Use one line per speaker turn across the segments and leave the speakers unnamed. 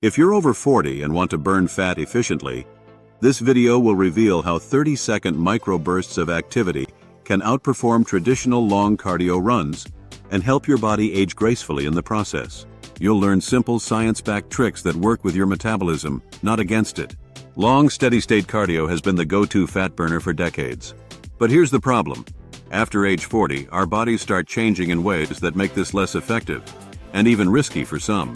If you're over 40 and want to burn fat efficiently, this video will reveal how 30-second microbursts of activity can outperform traditional long cardio runs and help your body age gracefully in the process. You'll learn simple science-backed tricks that work with your metabolism, not against it. Long steady-state cardio has been the go-to fat burner for decades. But here's the problem. After age 40, our bodies start changing in ways that make this less effective, and even risky for some.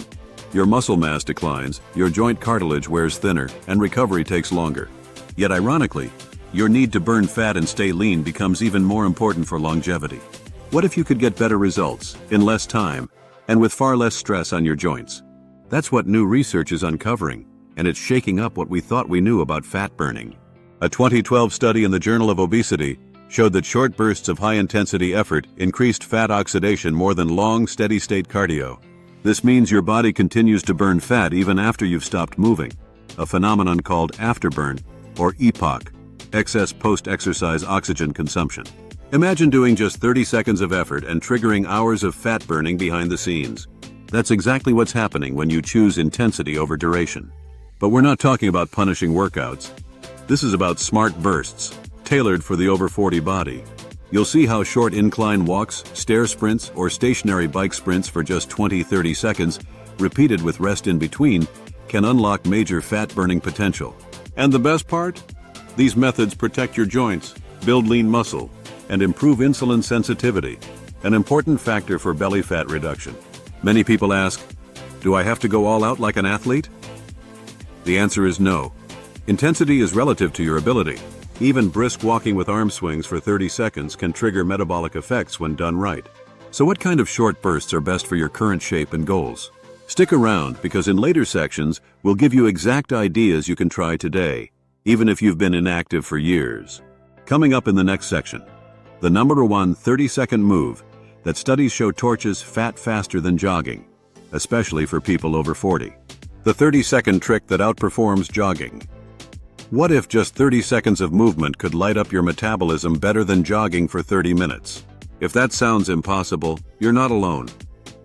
Your muscle mass declines, your joint cartilage wears thinner, and recovery takes longer. Yet ironically, your need to burn fat and stay lean becomes even more important for longevity. What if you could get better results, in less time, and with far less stress on your joints? That's what new research is uncovering, and it's shaking up what we thought we knew about fat burning. A 2012 study in the Journal of Obesity showed that short bursts of high-intensity effort increased fat oxidation more than long, steady-state cardio. This means your body continues to burn fat even after you've stopped moving, a phenomenon called afterburn, or EPOC, excess post-exercise oxygen consumption. Imagine doing just 30 seconds of effort and triggering hours of fat burning behind the scenes. That's exactly what's happening when you choose intensity over duration. But we're not talking about punishing workouts. This is about smart bursts, tailored for the over 40 body. You'll see how short incline walks, stair sprints, or stationary bike sprints for just 20-30 seconds, repeated with rest in between, can unlock major fat-burning potential. And the best part? These methods protect your joints, build lean muscle, and improve insulin sensitivity, an important factor for belly fat reduction. Many people ask, do I have to go all out like an athlete? The answer is no. Intensity is relative to your ability. Even brisk walking with arm swings for 30 seconds can trigger metabolic effects when done right. So what kind of short bursts are best for your current shape and goals? Stick around, because in later sections, we'll give you exact ideas you can try today, even if you've been inactive for years. Coming up in the next section, the number one 30-second move that studies show torches fat faster than jogging, especially for people over 40. The 30-second trick that outperforms jogging. What if just 30 seconds of movement could light up your metabolism better than jogging for 30 minutes? If that sounds impossible, you're not alone.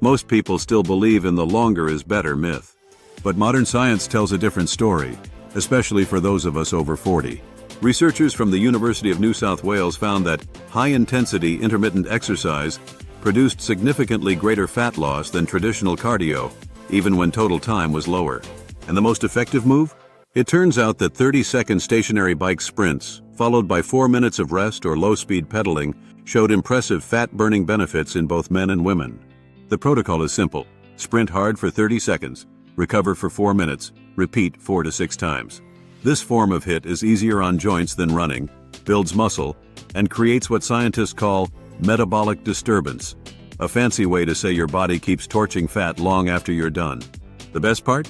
Most people still believe in the longer is better myth. But modern science tells a different story, especially for those of us over 40. Researchers from the University of New South Wales found that high-intensity intermittent exercise produced significantly greater fat loss than traditional cardio, even when total time was lower. And the most effective move? It turns out that 30-second stationary bike sprints, followed by 4 minutes of rest or low-speed pedaling, showed impressive fat-burning benefits in both men and women. The protocol is simple. Sprint hard for 30 seconds, recover for 4 minutes, repeat 4 to 6 times. This form of HIIT is easier on joints than running, builds muscle, and creates what scientists call metabolic disturbance, a fancy way to say your body keeps torching fat long after you're done. The best part?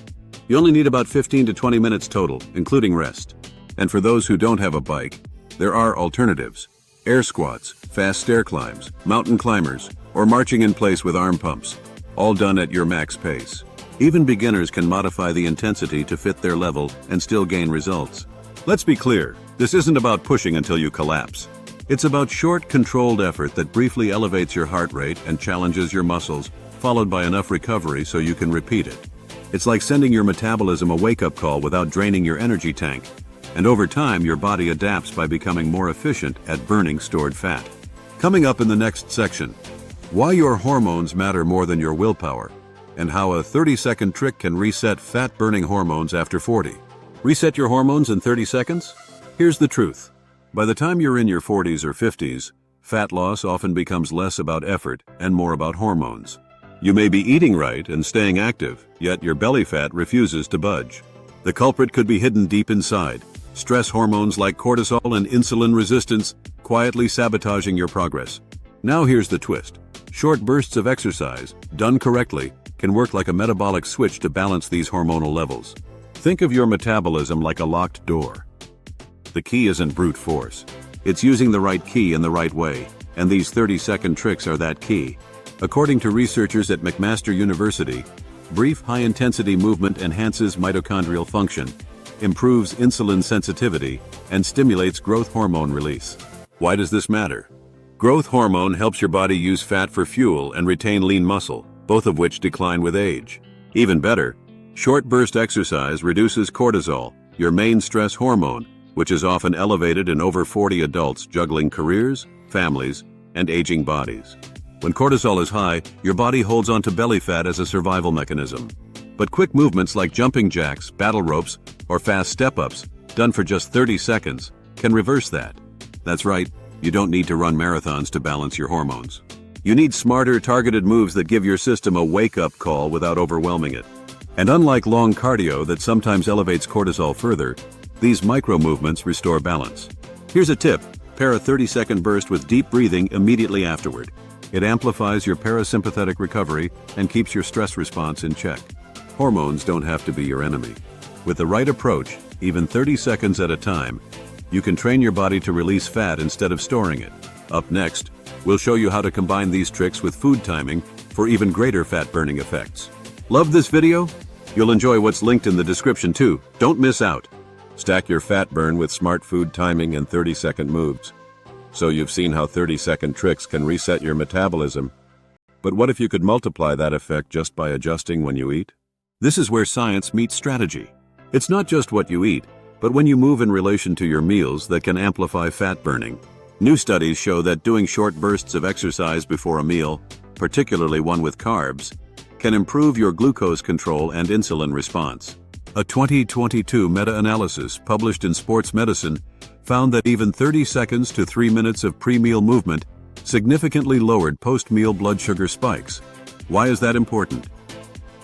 You only need about 15 to 20 minutes total, including rest. And for those who don't have a bike, there are alternatives. Air squats, fast stair climbs, mountain climbers, or marching in place with arm pumps, all done at your max pace. Even beginners can modify the intensity to fit their level and still gain results. Let's be clear, this isn't about pushing until you collapse. It's about short, controlled effort that briefly elevates your heart rate and challenges your muscles, followed by enough recovery so you can repeat it. It's like sending your metabolism a wake-up call without draining your energy tank. And over time, your body adapts by becoming more efficient at burning stored fat. Coming up in the next section, why your hormones matter more than your willpower, and how a 30-second trick can reset fat-burning hormones after 40. Reset your hormones in 30 seconds? Here's the truth. By the time you're in your 40s or 50s, fat loss often becomes less about effort and more about hormones. You may be eating right and staying active, yet your belly fat refuses to budge. The culprit could be hidden deep inside, stress hormones like cortisol and insulin resistance quietly sabotaging your progress. Now here's the twist. Short bursts of exercise, done correctly, can work like a metabolic switch to balance these hormonal levels. Think of your metabolism like a locked door. The key isn't brute force. It's using the right key in the right way, and these 30-second tricks are that key. According to researchers at McMaster University, brief high-intensity movement enhances mitochondrial function, improves insulin sensitivity, and stimulates growth hormone release. Why does this matter? Growth hormone helps your body use fat for fuel and retain lean muscle, both of which decline with age. Even better, Short burst exercise reduces cortisol, your main stress hormone, which is often elevated in over 40 adults juggling careers, families, and aging bodies. When cortisol is high, your body holds onto belly fat as a survival mechanism. But quick movements like jumping jacks, battle ropes, or fast step-ups, done for just 30 seconds, can reverse that. That's right, you don't need to run marathons to balance your hormones. You need smarter, targeted moves that give your system a wake-up call without overwhelming it. And unlike long cardio that sometimes elevates cortisol further, these micro-movements restore balance. Here's a tip: pair a 30-second burst with deep breathing immediately afterward. It amplifies your parasympathetic recovery and keeps your stress response in check. Hormones don't have to be your enemy. With the right approach, even 30 seconds at a time, you can train your body to release fat instead of storing it. Up next, we'll show you how to combine these tricks with food timing for even greater fat-burning effects. Love this video? You'll enjoy what's linked in the description too. Don't miss out. Stack your fat burn with smart food timing and 30-second moves. So you've seen how 30-second tricks can reset your metabolism. But what if you could multiply that effect just by adjusting when you eat? This is where science meets strategy. It's not just what you eat, but when you move in relation to your meals that can amplify fat burning. New studies show that doing short bursts of exercise before a meal, particularly one with carbs, can improve your glucose control and insulin response. A 2022 meta-analysis published in Sports Medicine found that even 30 seconds to 3 minutes of pre-meal movement significantly lowered post-meal blood sugar spikes. Why is that important?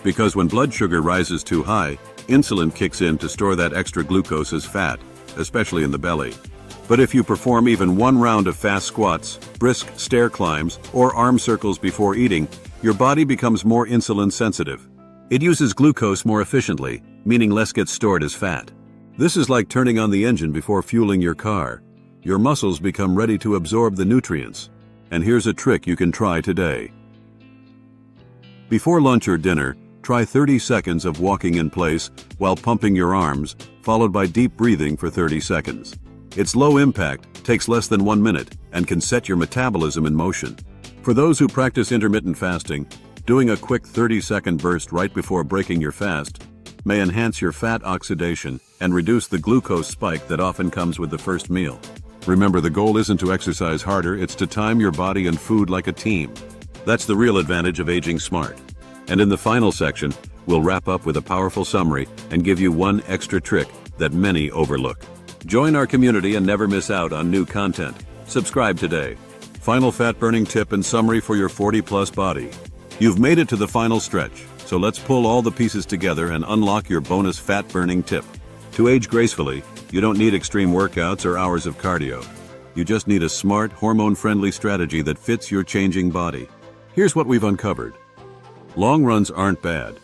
Because when blood sugar rises too high, insulin kicks in to store that extra glucose as fat, especially in the belly. But if you perform even one round of fast squats, brisk stair climbs, or arm circles before eating, your body becomes more insulin sensitive. It uses glucose more efficiently, meaning less gets stored as fat. This is like turning on the engine before fueling your car. Your muscles become ready to absorb the nutrients. And here's a trick you can try today. Before lunch or dinner, try 30 seconds of walking in place while pumping your arms, followed by deep breathing for 30 seconds. It's low impact, takes less than 1 minute, and can set your metabolism in motion. For those who practice intermittent fasting, doing a quick 30-second burst right before breaking your fast may enhance your fat oxidation and reduce the glucose spike that often comes with the first meal. Remember, the goal isn't to exercise harder, it's to time your body and food like a team. That's the real advantage of aging smart. And in the final section, we'll wrap up with a powerful summary and give you one extra trick that many overlook. Join our community and never miss out on new content. Subscribe today. Final fat-burning tip and summary for your 40-plus body. You've made it to the final stretch, so let's pull all the pieces together and unlock your bonus fat-burning tip. To age gracefully, you don't need extreme workouts or hours of cardio. You just need a smart, hormone-friendly strategy that fits your changing body. Here's what we've uncovered. Long runs aren't bad,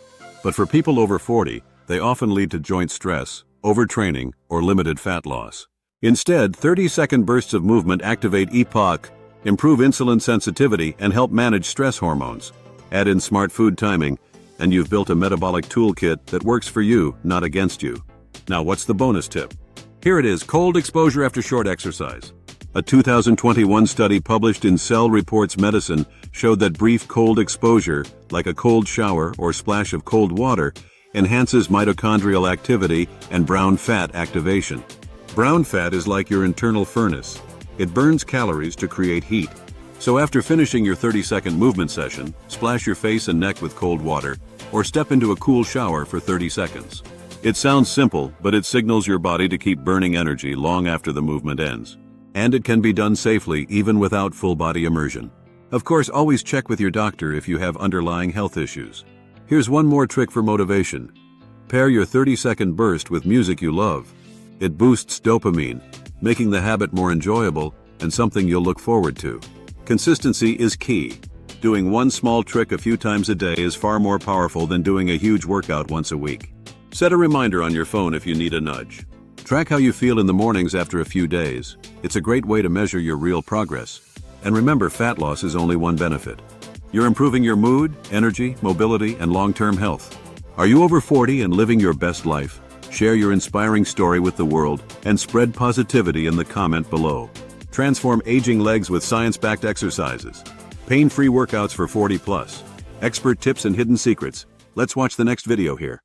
but for people over 40, they often lead to joint stress, overtraining, or limited fat loss. Instead, 30-second bursts of movement activate EPOC, improve insulin sensitivity, and help manage stress hormones. Add in smart food timing, and you've built a metabolic toolkit that works for you, not against you. Now, what's the bonus tip? Here it is: cold exposure after short exercise. A 2021 study published in Cell Reports Medicine showed that brief cold exposure, like a cold shower or splash of cold water, enhances mitochondrial activity and brown fat activation. Brown fat is like your internal furnace. It burns calories to create heat. So after finishing your 30-second movement session, splash your face and neck with cold water, or step into a cool shower for 30 seconds. It sounds simple, but it signals your body to keep burning energy long after the movement ends. And it can be done safely even without full-body immersion. Of course, always check with your doctor if you have underlying health issues. Here's one more trick for motivation. Pair your 30-second burst with music you love. It boosts dopamine, making the habit more enjoyable and something you'll look forward to. Consistency is key. Doing one small trick a few times a day is far more powerful than doing a huge workout once a week. Set a reminder on your phone if you need a nudge. Track how you feel in the mornings after a few days. It's a great way to measure your real progress. And remember, fat loss is only one benefit. You're improving your mood, energy, mobility, and long-term health. Are you over 40 and living your best life? Share your inspiring story with the world and spread positivity in the comment below. Transform aging legs with science-backed exercises. Pain-free workouts for 40+. Expert tips and hidden secrets. Let's watch the next video here.